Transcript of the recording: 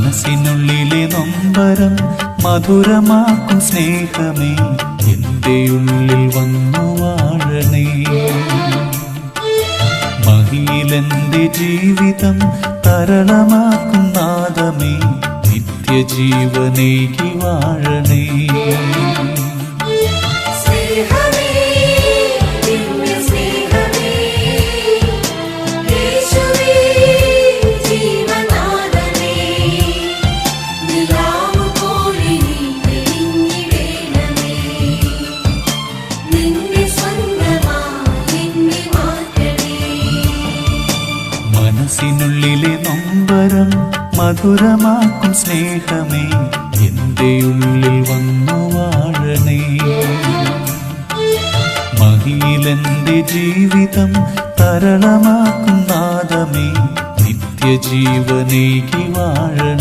മനസ്സിനുള്ളിലെ നൊമ്പരം മധുരമാക്കും സ്നേഹമേ, എന്റെ ഉള്ളിൽ വന്നു വാഴണേ. മഹിയിലെന്റെ ജീവിതം തരളമാക്കും നാദമേ, നിത്യജീവനേകി വാഴണേ. മനസ്സിനുള്ളിലെ നൊമ്പരം മധുരമാക്കും സ്നേഹമേ, എന്റെ ഉള്ളിൽ വന്നു വാഴണേ. മഹിയിലെന്റെ ജീവിതം തരളമാക്കും നാദമേ, നിത്യജീവനേകി വാഴണേ.